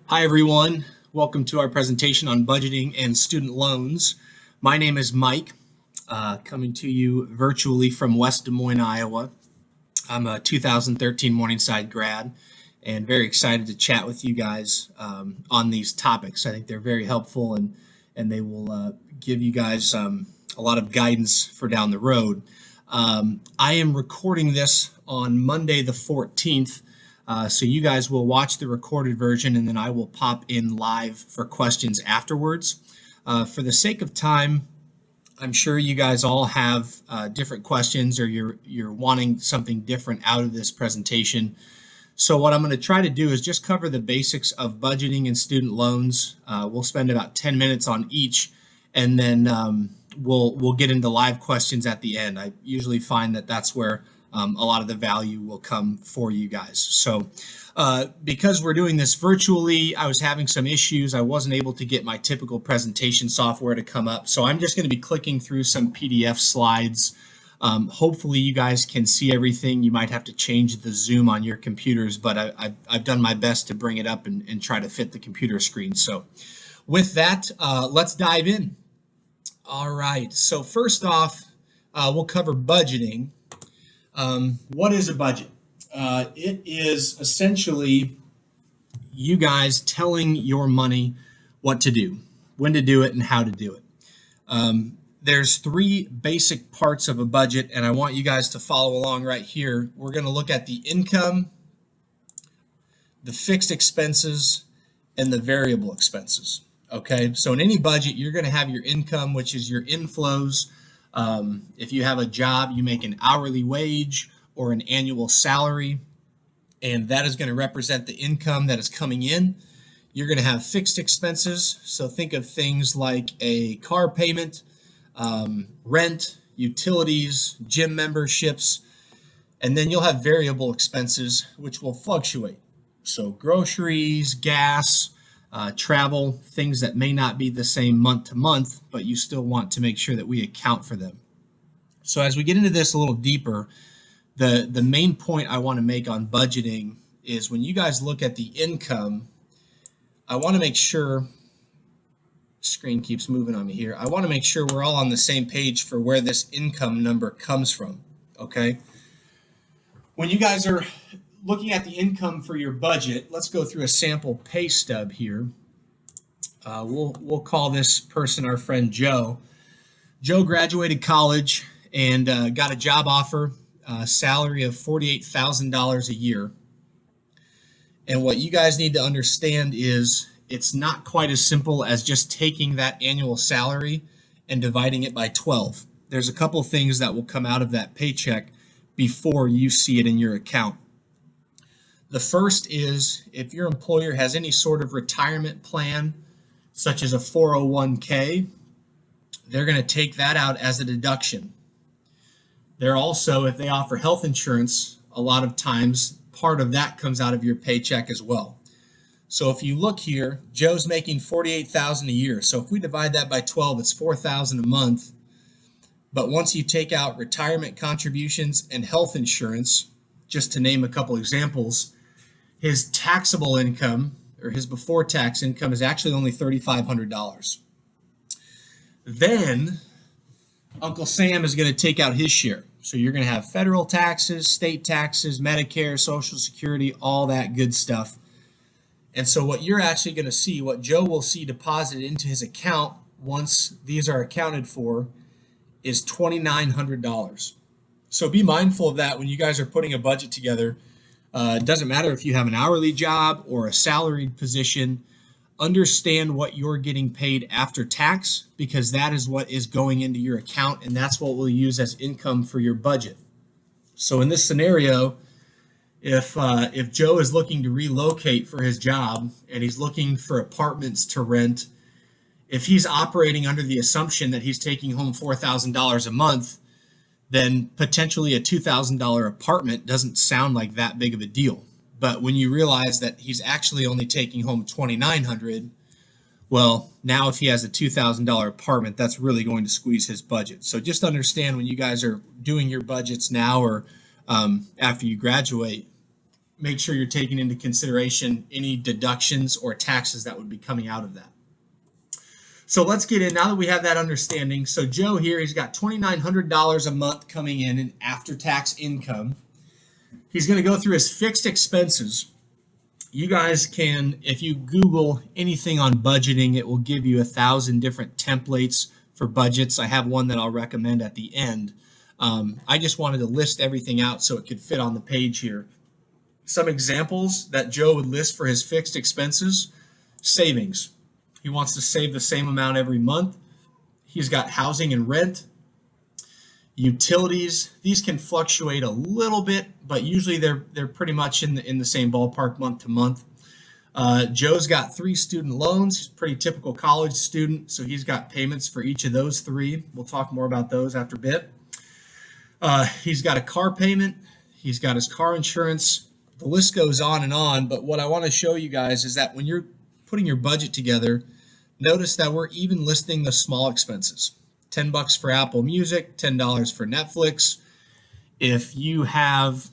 Hi, everyone. Welcome to our presentation on budgeting and student loans. My name is Mike, coming to you virtually from West Des Moines, Iowa. I'm a 2013 Morningside grad and very excited to chat with you guys on these topics. I think they're very helpful and they will give you guys a lot of guidance for down the road. I am recording this on Monday the 14th. So you guys will watch the recorded version and then I will pop in live for questions afterwards. For the sake of time, I'm sure you guys all have different questions or you're wanting something different out of this presentation. So what I'm going to try to do is just cover the basics of budgeting and student loans. We'll spend about 10 minutes on each and then we'll get into live questions at the end. I usually find that that's where a lot of the value will come for you guys. So because we're doing this virtually, I was having some issues. I wasn't able to get my typical presentation software to come up. So I'm just going to be clicking through some PDF slides. Hopefully you guys can see everything. You might have to change the zoom on your computers, but I've done my best to bring it up and try to fit the computer screen. So with that, let's dive in. All right. So first off, we'll cover budgeting. What is a budget? It is essentially you guys telling your money what to do, when to do it, and how to do it. There's three basic parts of a budget, and I want you guys to follow along right here. We're going to look at the income, the fixed expenses, and the variable expenses. Okay, so in any budget, you're going to have your income, which is your inflows. If you have a job, you make an hourly wage or an annual salary, and that is going to represent the income that is coming in. You're going to have fixed expenses. So think of things like a car payment, rent, utilities, gym memberships, and then you'll have variable expenses, which will fluctuate. So groceries, gas, travel, things that may not be the same month to month, but you still want to make sure that we account for them. So as we get into this a little deeper, the main point I want to make on budgeting is when you guys look at the income, I want to make sure, screen keeps moving on me here. I want to make sure we're all on the same page for where this income number comes from, okay? When you guys are looking at the income for your budget, let's go through a sample pay stub here. We'll call this person our friend Joe. Joe graduated college and got a job offer, salary of $48,000 a year. And what you guys need to understand is it's not quite as simple as just taking that annual salary and dividing it by 12. There's a couple things that will come out of that paycheck before you see it in your account. The first is if your employer has any sort of retirement plan, such as a 401k, they're going to take that out as a deduction. They're also, if they offer health insurance, a lot of times part of that comes out of your paycheck as well. So if you look here, Joe's making $48,000 a year. So if we divide that by 12, it's $4,000 a month. But once you take out retirement contributions and health insurance, just to name a couple examples, his taxable income or his before tax income is actually only $3,500. Then Uncle Sam is going to take out his share. So you're going to have federal taxes, state taxes, Medicare, Social Security, all that good stuff. And so what you're actually going to see, what Joe will see deposited into his account once these are accounted for, is $2,900. So be mindful of that when you guys are putting a budget together. It doesn't matter if you have an hourly job or a salaried position. Understand what you're getting paid after tax, because that is what is going into your account, and that's what we'll use as income for your budget. So in this scenario, if Joe is looking to relocate for his job and he's looking for apartments to rent, if he's operating under the assumption that he's taking home $4,000 a month, then potentially a $2,000 apartment doesn't sound like that big of a deal. But when you realize that he's actually only taking home $2,900, well, now if he has a $2,000 apartment, that's really going to squeeze his budget. So just understand when you guys are doing your budgets now or after you graduate, make sure you're taking into consideration any deductions or taxes that would be coming out of that. So let's get in now that we have that understanding. So Joe here, he's got $2,900 a month coming in after-tax income. He's going to go through his fixed expenses. You guys can, if you Google anything on budgeting, it will give you 1,000 different templates for budgets. I have one that I'll recommend at the end. I just wanted to list everything out so it could fit on the page here. Some examples that Joe would list for his fixed expenses: savings. He wants to save the same amount every month. He's got housing and rent. Utilities, these can fluctuate a little bit, but usually they're pretty much in the same ballpark month to month. Joe's got 3 student loans. He's a pretty typical college student, so he's got payments for each of those 3. We'll talk more about those after a bit. He's got a car payment. He's got his car insurance. The list goes on, but what I want to show you guys is that when you're putting your budget together, notice that we're even listing the small expenses. $10 for Apple Music, $10 for Netflix. If you have,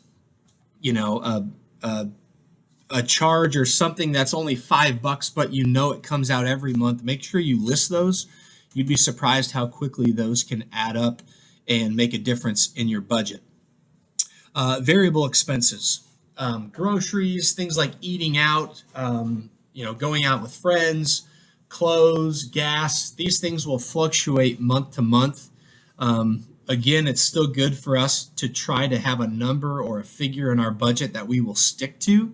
a charge or something that's only $5, but it comes out every month, make sure you list those. You'd be surprised how quickly those can add up and make a difference in your budget. Variable expenses, groceries, things like eating out, going out with friends, clothes, gas. These things will fluctuate month to month. Again, it's still good for us to try to have a number or a figure in our budget that we will stick to.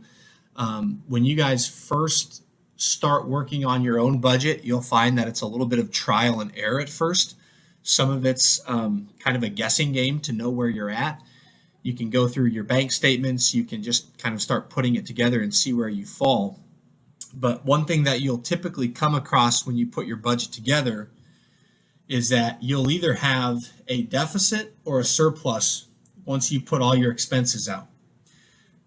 When you guys first start working on your own budget, you'll find that it's a little bit of trial and error at first. Some of it's kind of a guessing game to know where you're at. You can go through your bank statements. You can just kind of start putting it together and see where you fall. But one thing that you'll typically come across when you put your budget together is that you'll either have a deficit or a surplus once you put all your expenses out.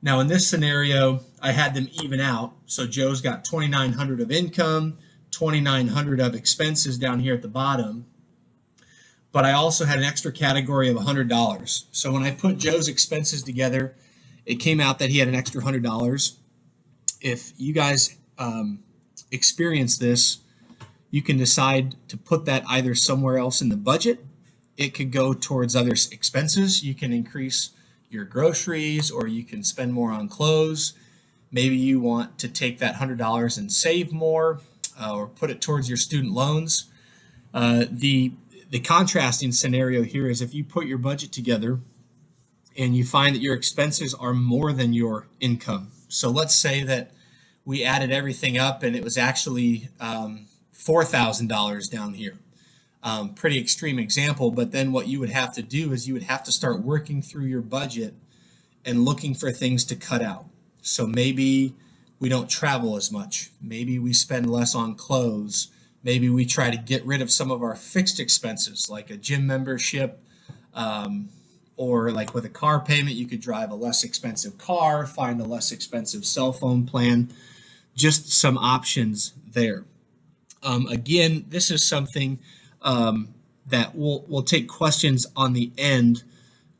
Now, in this scenario, I had them even out. So Joe's got $2,900 of income, $2,900 of expenses down here at the bottom. But I also had an extra category of $100. So when I put Joe's expenses together, it came out that he had an extra $100. If you guys experience this, you can decide to put that either somewhere else in the budget. It could go towards other expenses. You can increase your groceries, or you can spend more on clothes. Maybe you want to take that $100 and save more, or put it towards your student loans. The contrasting scenario here is if you put your budget together and you find that your expenses are more than your income. So let's say that we added everything up and it was actually $4,000 down here. Pretty extreme example, but then what you would have to do is you would have to start working through your budget and looking for things to cut out. So maybe we don't travel as much. Maybe we spend less on clothes. Maybe we try to get rid of some of our fixed expenses like a gym membership, or like with a car payment, you could drive a less expensive car, find a less expensive cell phone plan. Just some options there. Again, this is something that we'll take questions on the end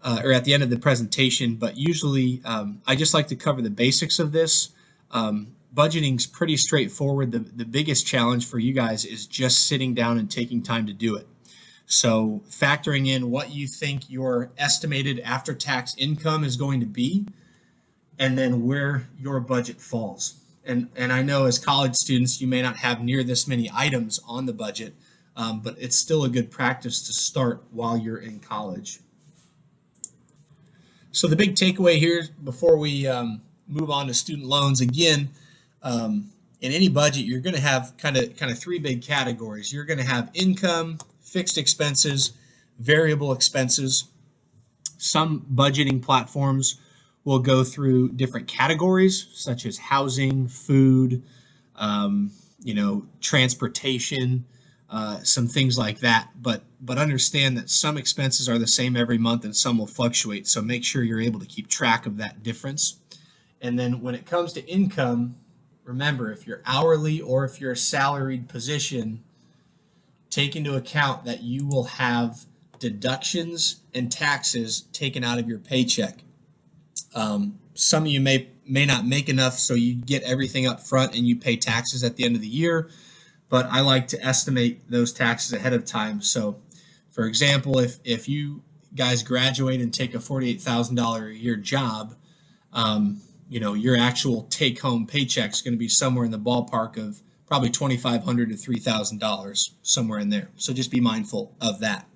or at the end of the presentation, but usually I just like to cover the basics of this. Budgeting's pretty straightforward. The biggest challenge for you guys is just sitting down and taking time to do it. So factoring in what you think your estimated after-tax income is going to be, and then where your budget falls. And I know as college students, you may not have near this many items on the budget, but it's still a good practice to start while you're in college. So the big takeaway here before we move on to student loans, again, in any budget, you're going to have kind of 3 big categories. You're going to have income, fixed expenses, variable expenses. Some budgeting platforms will go through different categories such as housing, food, transportation, some things like that. But understand that some expenses are the same every month and some will fluctuate. So make sure you're able to keep track of that difference. And then when it comes to income, remember, if you're hourly or if you're a salaried position, take into account that you will have deductions and taxes taken out of your paycheck. some of you may not make enough, so you get everything up front and you pay taxes at the end of the year. But I like to estimate those taxes ahead of time. So, for example, if you guys graduate and take a $48,000 a year job, your actual take-home paycheck is going to be somewhere in the ballpark of probably $2,500 to $3,000, somewhere in there. So just be mindful of that.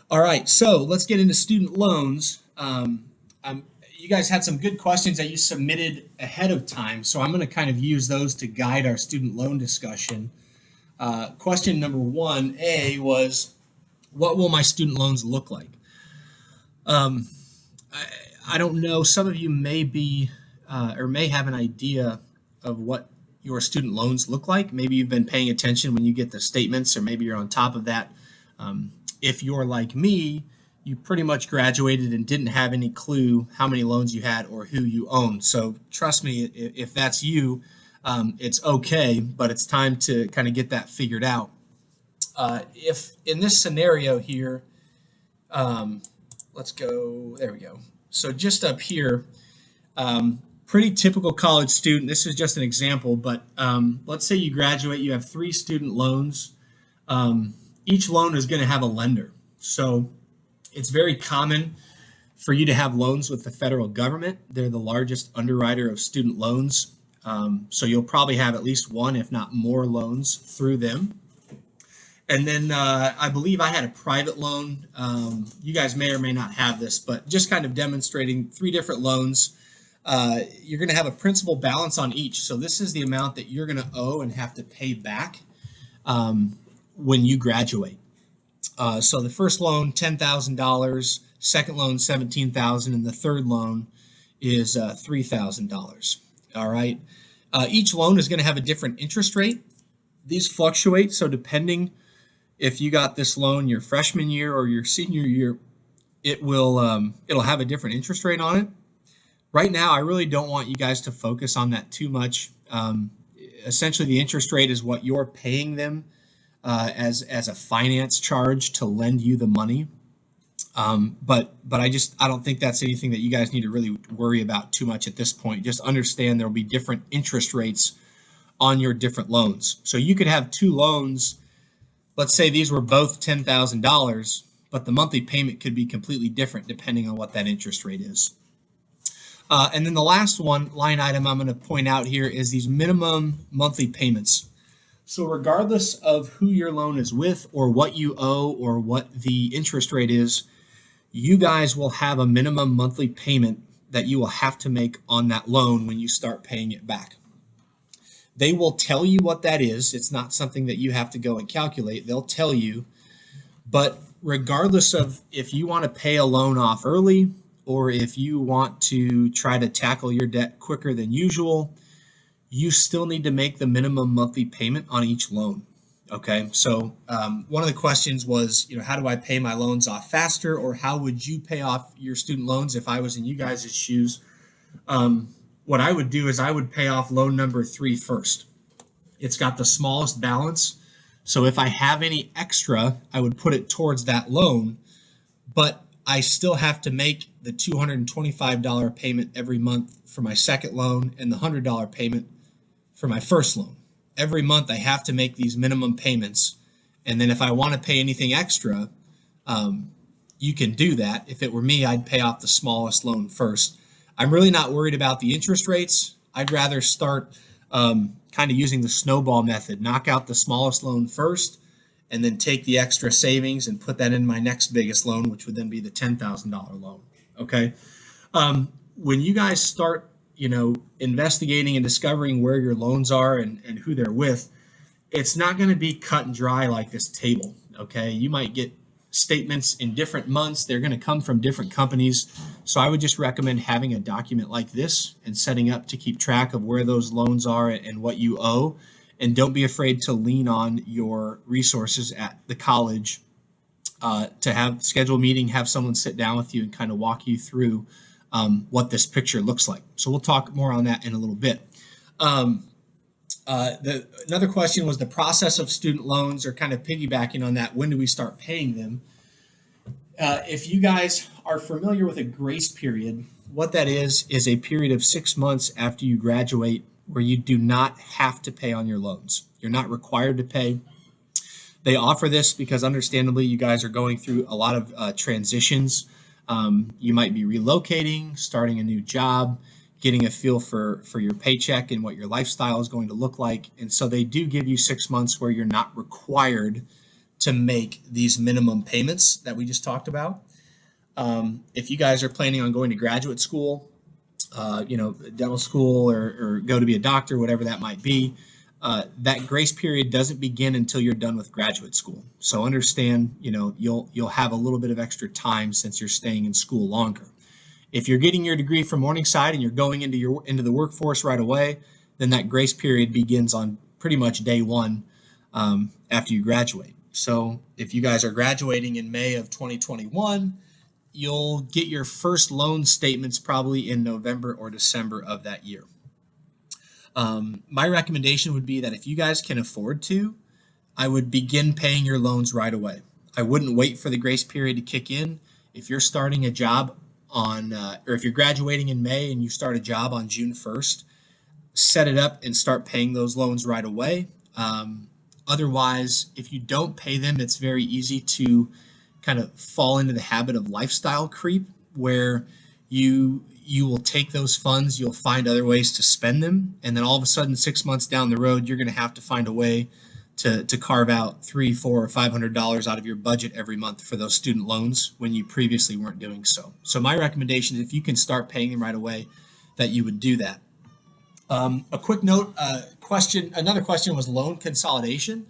All right, so let's get into student loans. You guys had some good questions that you submitted ahead of time, so I'm going to kind of use those to guide our student loan discussion. Question number 1A was, what will my student loans look like? I don't know. Some of you may be or may have an idea of what your student loans look like. Maybe you've been paying attention when you get the statements, or maybe you're on top of that. If you're like me, you pretty much graduated and didn't have any clue how many loans you had or who you owned. So trust me, if that's you, it's okay, but it's time to kind of get that figured out. If in this scenario here, let's go, there we go. So just up here, pretty typical college student. This is just an example, but let's say you graduate, you have 3 student loans. Each loan is going to have a lender. So it's very common for you to have loans with the federal government. They're the largest underwriter of student loans. So you'll probably have at least one, if not more, loans through them. And then I believe I had a private loan. You guys may or may not have this, but just kind of demonstrating 3 different loans. You're going to have a principal balance on each. So this is the amount that you're going to owe and have to pay back when you graduate. So the first loan, $10,000, second loan, $17,000, and the third loan is $3,000. All right. Each loan is going to have a different interest rate. These fluctuate. So depending if you got this loan your freshman year or your senior year, it'll have a different interest rate on it. Right now, I really don't want you guys to focus on that too much. Essentially, the interest rate is what you're paying them as a finance charge to lend you the money. But I don't think that's anything that you guys need to really worry about too much at this point. Just understand there will be different interest rates on your different loans. So you could have 2 loans. Let's say these were both $10,000, but the monthly payment could be completely different depending on what that interest rate is. And then the last line item I'm going to point out here is these minimum monthly payments. So regardless of who your loan is with or what you owe or what the interest rate is, you guys will have a minimum monthly payment that you will have to make on that loan when you start paying it back. They will tell you what that is. It's not something that you have to go and calculate. They'll tell you. But regardless of if you want to pay a loan off early or if you want to try to tackle your debt quicker than usual, you still need to make the minimum monthly payment on each loan. Okay, so one of the questions was, how do I pay my loans off faster, or how would you pay off your student loans if I was in you guys' shoes? What I would do is I would pay off loan number 3 first. It's got the smallest balance. So if I have any extra, I would put it towards that loan, but I still have to make the $225 payment every month for my second loan and the $100 payment for my first loan. Every month I have to make these minimum payments. And then if I want to pay anything extra, you can do that. If it were me, I'd pay off the smallest loan first. I'm really not worried about the interest rates. I'd rather start kind of using the snowball method, knock out the smallest loan first, and then take the extra savings and put that in my next biggest loan, which would then be the $10,000 loan. Okay. When you guys start, investigating and discovering where your loans are and who they're with, it's not going to be cut and dry like this table. Okay. You might get statements in different months. They're going to come from different companies. So I would just recommend having a document like this and setting up to keep track of where those loans are and what you owe. And don't be afraid to lean on your resources at the college to schedule a meeting, have someone sit down with you and kind of walk you through what this picture looks like. So we'll talk more on that in a little bit. Another question was the process of student loans, or kind of piggybacking on that. When do we start paying them? If you guys are familiar with a grace period, what that is a period of 6 months after you graduate where you do not have to pay on your loans. You're not required to pay. They offer this because understandably you guys are going through a lot of transitions. You might be relocating, starting a new job, getting a feel for your paycheck and what your lifestyle is going to look like. And so they do give you 6 months where you're not required to make these minimum payments that we just talked about. If you guys are planning on going to graduate school, dental school or go to be a doctor, whatever that might be, that grace period doesn't begin until you're done with graduate school. So understand, you'll have a little bit of extra time since you're staying in school longer. If you're getting your degree from Morningside and you're going into the workforce right away, then that grace period begins on pretty much day one after you graduate. So if you guys are graduating in May of 2021, you'll get your first loan statements probably in November or December of that year. My recommendation would be that if you guys can afford to, I would begin paying your loans right away. I wouldn't wait for the grace period to kick in. If you're starting a job or if you're graduating in May and you start a job on June 1st, set it up and start paying those loans right away. Otherwise, if you don't pay them, it's very easy to kind of fall into the habit of lifestyle creep where you will take those funds, you'll find other ways to spend them, and then all of a sudden 6 months down the road you're going to have to find a way to carve out $300, $400, or $500 out of your budget every month for those student loans when you previously weren't doing so. So my recommendation is if you can start paying them right away, that you would do that. A quick note, another question was loan consolidation.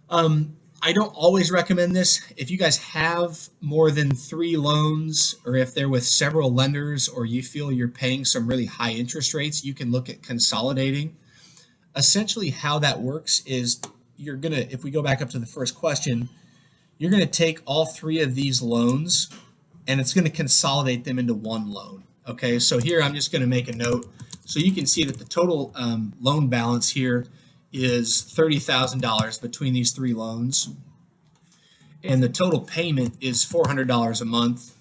I don't always recommend this. If you guys have more than 3 loans, or if they're with several lenders, or you feel you're paying some really high interest rates, you can look at consolidating. Essentially how that works is if we go back up to the first question, you're going to take all 3 of these loans and it's going to consolidate them into one loan. Okay, so here I'm just going to make a note. So you can see that the total loan balance here is $30,000 between these 3 loans. And the total payment is $400 a month.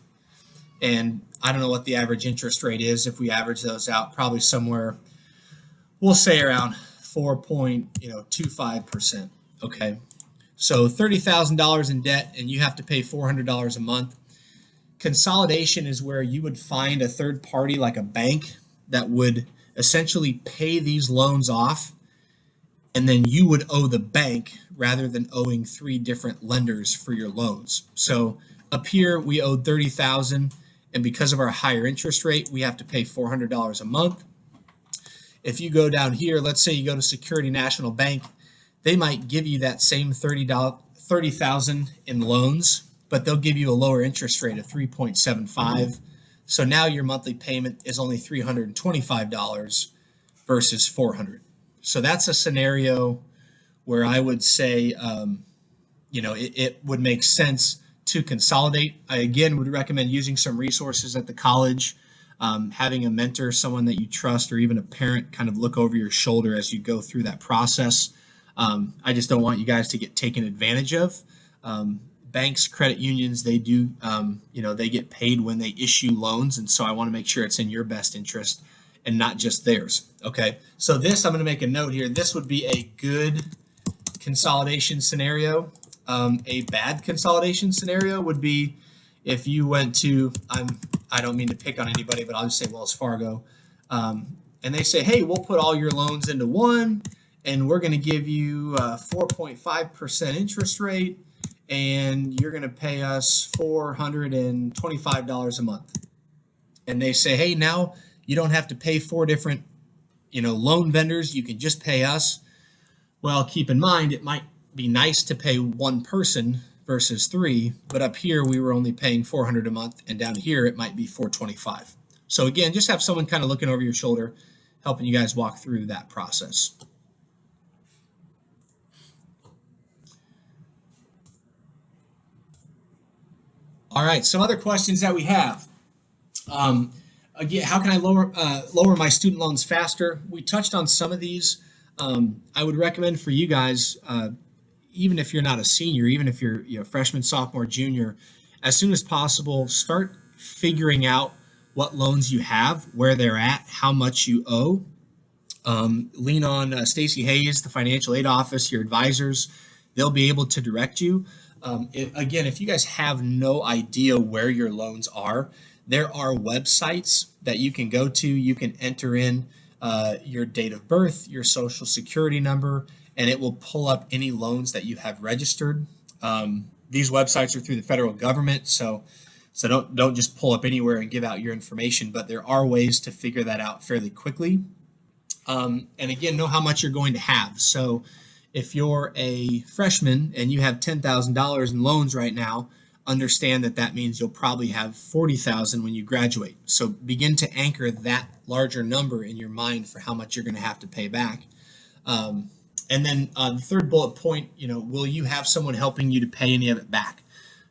And I don't know what the average interest rate is. If we average those out, probably somewhere, we'll say around 4.25%. Okay. So $30,000 in debt and you have to pay $400 a month. Consolidation is where you would find a third party like a bank that would essentially pay these loans off, and then you would owe the bank rather than owing 3 different lenders for your loans. So up here we owed $30,000, and because of our higher interest rate, we have to pay $400 a month. If you go down here, let's say you go to Security National Bank, they might give you that same $30,000 in loans, but they'll give you a lower interest rate of 3.75. So now your monthly payment is only $325 versus $400. So that's a scenario where I would say, it would make sense to consolidate. I, again, would recommend using some resources at the college, having a mentor, someone that you trust, or even a parent kind of look over your shoulder as you go through that process. I just don't want you guys to get taken advantage of. Banks, credit unions, they do, they get paid when they issue loans. And so I want to make sure it's in your best interest and not just theirs. Okay. So I'm going to make a note here. This would be a good consolidation scenario. A bad consolidation scenario would be if you went to, I don't mean to pick on anybody, but I'll just say Wells Fargo. And they say, hey, we'll put all your loans into one and we're going to give you a 4.5% interest rate. And you're going to pay us $425 a month. And they say, hey, now you don't have to pay 4 different, loan vendors. You can just pay us. Well, keep in mind, it might be nice to pay one person versus 3, but up here we were only paying $400 a month, and down here it might be $425. So again, just have someone kind of looking over your shoulder, helping you guys walk through that process. All right, some other questions that we have. Again, how can I lower my student loans faster? We touched on some of these. I would recommend for you guys, even if you're not a senior, even if you're freshman, sophomore, junior, as soon as possible, start figuring out what loans you have, where they're at, how much you owe. Lean on Stacy Hayes, the financial aid office, your advisors. They'll be able to direct you. Again, if you guys have no idea where your loans are, there are websites that you can go to. You can enter in your date of birth, your social security number, and it will pull up any loans that you have registered. These websites are through the federal government, so don't just pull up anywhere and give out your information, but there are ways to figure that out fairly quickly. And again, know how much you're going to have. So if you're a freshman and you have $10,000 in loans right now, understand that means you'll probably have $40,000 when you graduate. So begin to anchor that larger number in your mind for how much you're going to have to pay back. And then the third bullet point, will you have someone helping you to pay any of it back?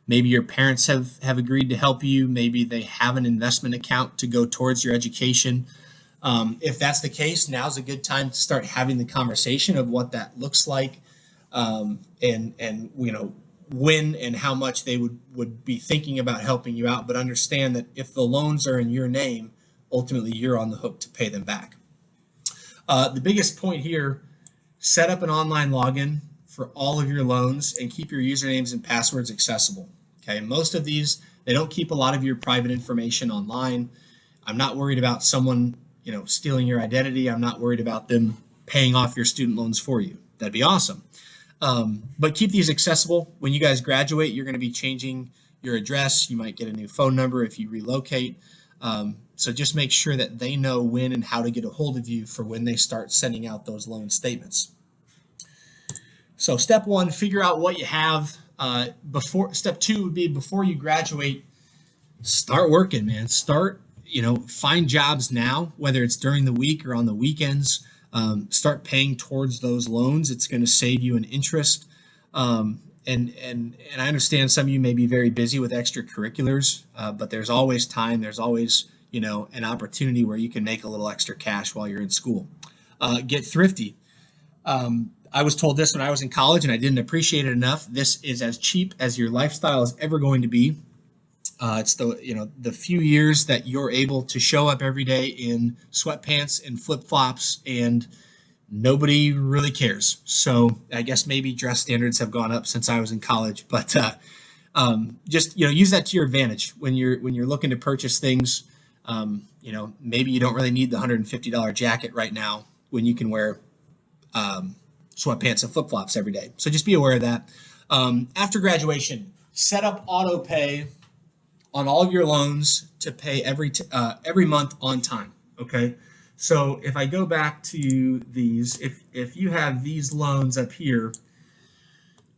Maybe your parents have agreed to help you. Maybe they have an investment account to go towards your education. If that's the case, now's a good time to start having the conversation of what that looks like, and when and how much they would be thinking about helping you out. But understand that if the loans are in your name, ultimately you're on the hook to pay them back. The biggest point here, set up an online login for all of your loans and keep your usernames and passwords accessible. Okay, most of these, they don't keep a lot of your private information online. I'm not worried about someone stealing your identity. I'm not worried about them paying off your student loans for you. That'd be awesome. But keep these accessible. When you guys graduate, you're going to be changing your address. You might get a new phone number if you relocate. So just make sure that they know when and how to get a hold of you for when they start sending out those loan statements. So step one, figure out what you have. Step two would be before you graduate, start working, man. Find jobs now, whether it's during the week or on the weekends. Start paying towards those loans. It's going to save you an interest. And I understand some of you may be very busy with extracurriculars, but there's always time. There's always, an opportunity where you can make a little extra cash while you're in school. Get thrifty. I was told this when I was in college and I didn't appreciate it enough. This is as cheap as your lifestyle is ever going to be. It's the few years that you're able to show up every day in sweatpants and flip-flops and nobody really cares. So I guess maybe dress standards have gone up since I was in college, but just use that to your advantage when you're looking to purchase things. Maybe you don't really need the $150 jacket right now when you can wear sweatpants and flip-flops every day. So just be aware of that. After graduation, set up auto pay on all of your loans to pay every month on time. Okay. So if I go back to these, if you have these loans up here,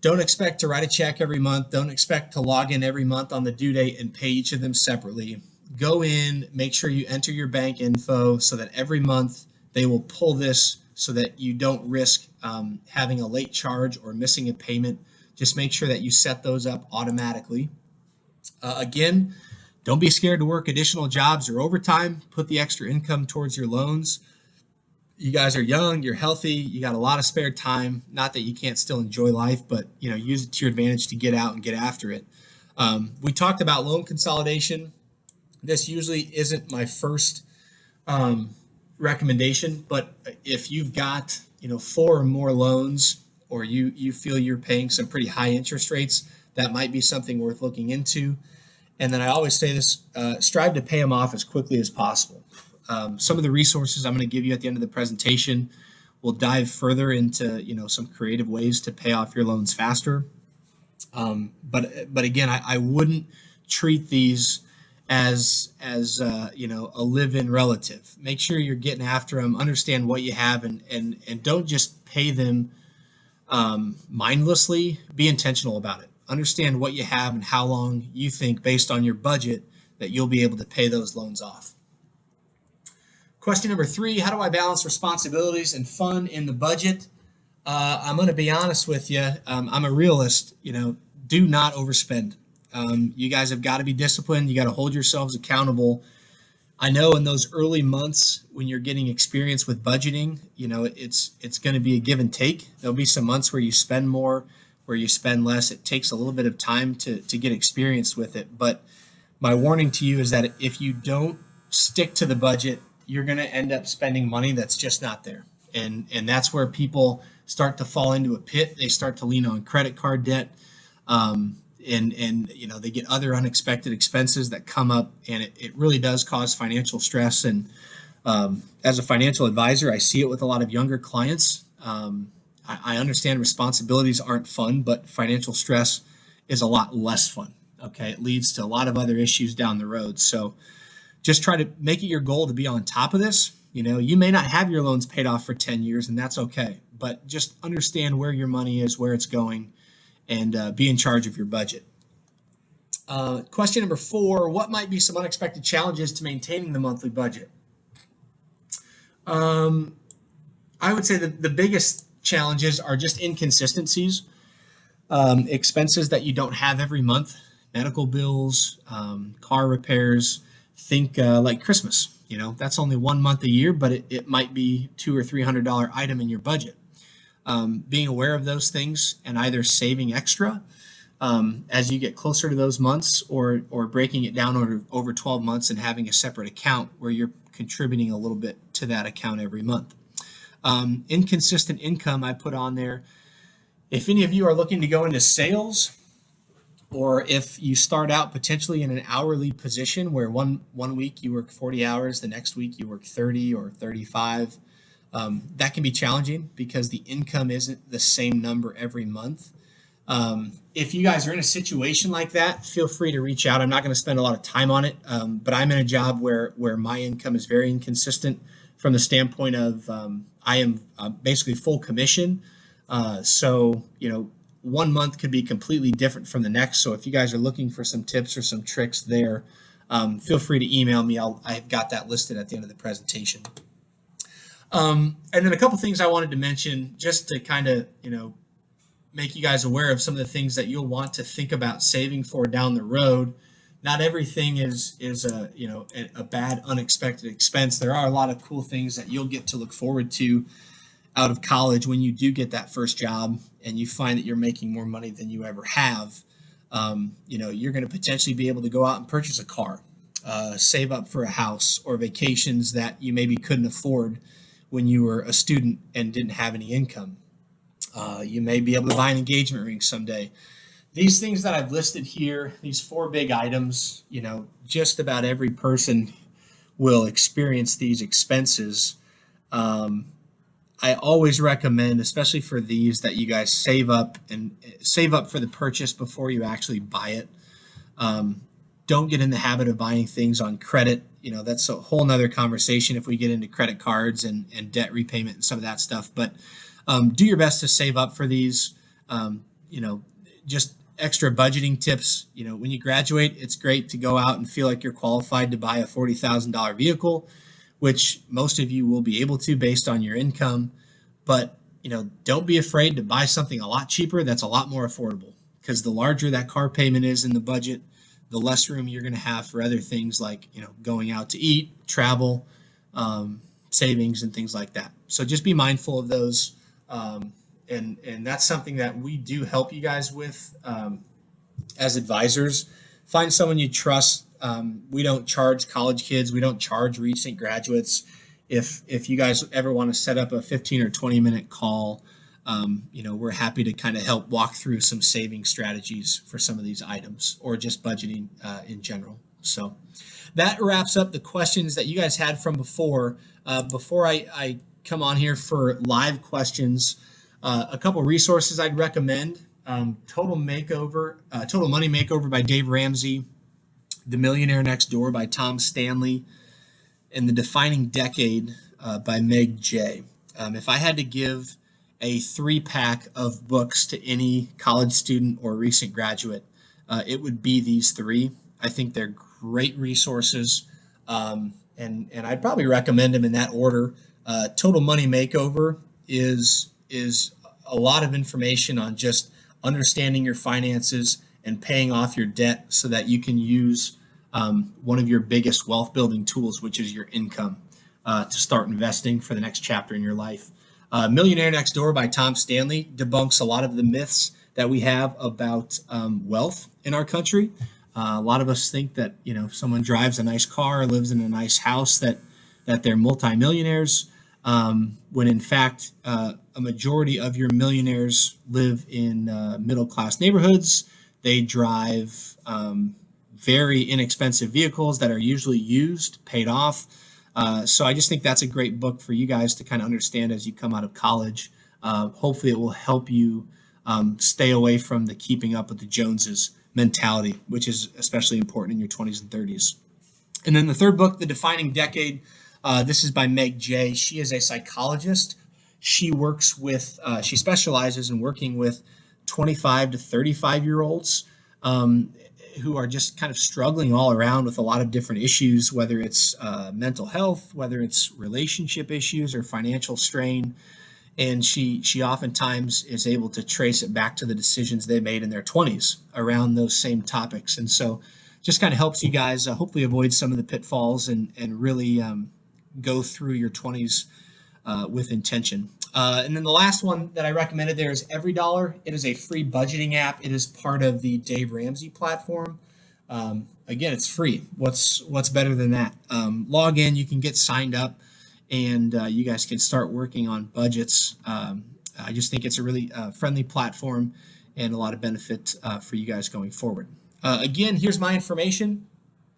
don't expect to write a check every month. Don't expect to log in every month on the due date and pay each of them separately. Go in, make sure you enter your bank info so that every month they will pull this so that you don't risk having a late charge or missing a payment. Just make sure that you set those up automatically. Again, don't be scared to work additional jobs or overtime. Put the extra income towards your loans. You guys are young, you're healthy, you got a lot of spare time. Not that you can't still enjoy life, but use it to your advantage to get out and get after it. We talked about loan consolidation. This usually isn't my first recommendation, but if you've got 4 or more loans, or you feel you're paying some pretty high interest rates, that might be something worth looking into. And then I always say this, strive to pay them off as quickly as possible. Some of the resources I'm going to give you at the end of the presentation will dive further into some creative ways to pay off your loans faster. But again, I wouldn't treat these as a live-in relative. Make sure you're getting after them, understand what you have, and don't just pay them mindlessly. Be intentional about it. Understand what you have and how long you think, based on your budget, that you'll be able to pay those loans off. Question number 3, how do I balance responsibilities and fun in the budget? I'm going to be honest with you. I'm a realist. Do not overspend. You guys have got to be disciplined. You got to hold yourselves accountable. I know in those early months when you're getting experience with budgeting, it's going to be a give and take. There'll be some months where you spend more, where you spend less. It takes a little bit of time to get experience with it. But my warning to you is that if you don't stick to the budget, you're going to end up spending money that's just not there. And that's where people start to fall into a pit. They start to lean on credit card debt. And they get other unexpected expenses that come up, and it really does cause financial stress. And as a financial advisor, I see it with a lot of younger clients. I understand responsibilities aren't fun, but financial stress is a lot less fun. Okay, it leads to a lot of other issues down the road. So just try to make it your goal to be on top of this. You may not have your loans paid off for 10 years, and that's okay. But just understand where your money is, where it's going, and be in charge of your budget. Question number 4, what might be some unexpected challenges to maintaining the monthly budget? I would say the biggest challenges are just inconsistencies, expenses that you don't have every month, medical bills, car repairs. Think like Christmas. That's only 1 month a year, but it might be $200 or $300 item in your budget. Being aware of those things and either saving extra as you get closer to those months, or breaking it down over 12 months and having a separate account where you're contributing a little bit to that account every month. Inconsistent income I put on there. If any of you are looking to go into sales, or if you start out potentially in an hourly position where one week you work 40 hours, the next week you work 30 or 35, that can be challenging because the income isn't the same number every month. If you guys are in a situation like that, feel free to reach out. I'm not going to spend a lot of time on it, but I'm in a job where my income is very inconsistent from the standpoint of I am basically full commission. So 1 month could be completely different from the next. So if you guys are looking for some tips or some tricks there, feel free to email me. I've got that listed at the end of the presentation. And then a couple things I wanted to mention just to kind of, make you guys aware of some of the things that you'll want to think about saving for down the road. Not everything is a bad unexpected expense. There are a lot of cool things that you'll get to look forward to out of college when you do get that first job and you find that you're making more money than you ever have. You're going to potentially be able to go out and purchase a car, save up for a house, or vacations that you maybe couldn't afford when you were a student and didn't have any income. You may be able to buy an engagement ring someday. These things that I've listed here, these 4 big items, just about every person will experience these expenses. I always recommend, especially for these, that you guys save up for the purchase before you actually buy it. Don't get in the habit of buying things on credit. That's a whole nother conversation if we get into credit cards and debt repayment and some of that stuff. But do your best to save up for these. Just extra budgeting tips. When you graduate, it's great to go out and feel like you're qualified to buy a $40,000 vehicle, which most of you will be able to based on your income. But, don't be afraid to buy something a lot cheaper that's a lot more affordable, because the larger that car payment is in the budget, the less room you're going to have for other things like, going out to eat, travel, savings, and things like that. So just be mindful of those. And that's something that we do help you guys with as advisors. Find someone you trust. We don't charge college kids. We don't charge recent graduates. If you guys ever want to set up a 15 or 20 minute call, we're happy to kind of help walk through some saving strategies for some of these items, or just budgeting in general. So that wraps up the questions that you guys had from before. Before I come on here for live questions, a couple resources I'd recommend: Total Money Makeover by Dave Ramsey, The Millionaire Next Door by Tom Stanley, and The Defining Decade by Meg Jay. If I had to give a 3-pack of books to any college student or recent graduate, it would be these 3. I think they're great resources, and I'd probably recommend them in that order. Total Money Makeover is a lot of information on just understanding your finances and paying off your debt so that you can use one of your biggest wealth building tools, which is your income, to start investing for the next chapter in your life. Millionaire Next Door by Tom Stanley debunks a lot of the myths that we have about wealth in our country. A lot of us think that if someone drives a nice car, lives in a nice house, that they're multimillionaires, when in fact a majority of your millionaires live in middle class neighborhoods. They drive very inexpensive vehicles that are usually used, paid off. So I just think that's a great book for you guys to kind of understand as you come out of college. Hopefully, it will help you stay away from the keeping up with the Joneses mentality, which is especially important in your 20s and 30s. And then the third book, The Defining Decade, this is by Meg Jay. She is a psychologist. She specializes in working with 25 to 35-year-olds who are just kind of struggling all around with a lot of different issues, whether it's mental health, whether it's relationship issues or financial strain. And she oftentimes is able to trace it back to the decisions they made in their 20s around those same topics. And so just kind of helps you guys hopefully avoid some of the pitfalls and really go through your 20s with intention. And then the last one that I recommended there is Every Dollar. It is a free budgeting app. It is part of the Dave Ramsey platform. Again, it's free. What's better than that? Log in, you can get signed up, and you guys can start working on budgets. I just think it's a really friendly platform and a lot of benefit for you guys going forward. Again, here's my information.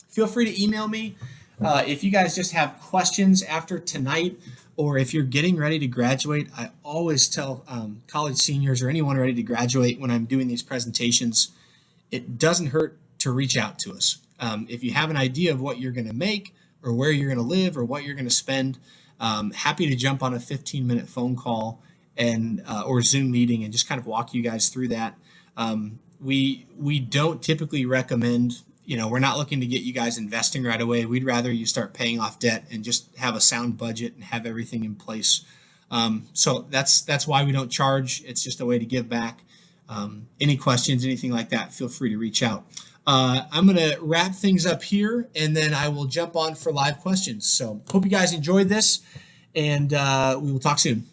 Feel free to email me if you guys just have questions after tonight, or if you're getting ready to graduate. I always tell college seniors or anyone ready to graduate when I'm doing these presentations, it doesn't hurt to reach out to us. If you have an idea of what you're going to make or where you're going to live or what you're going to spend, happy to jump on a 15-minute phone call and or Zoom meeting and just kind of walk you guys through that. We don't typically recommend, we're not looking to get you guys investing right away. We'd rather you start paying off debt and just have a sound budget and have everything in place. So that's why we don't charge. It's just a way to give back. Any questions, anything like that, feel free to reach out. I'm going to wrap things up here, and then I will jump on for live questions. So hope you guys enjoyed this, and we will talk soon.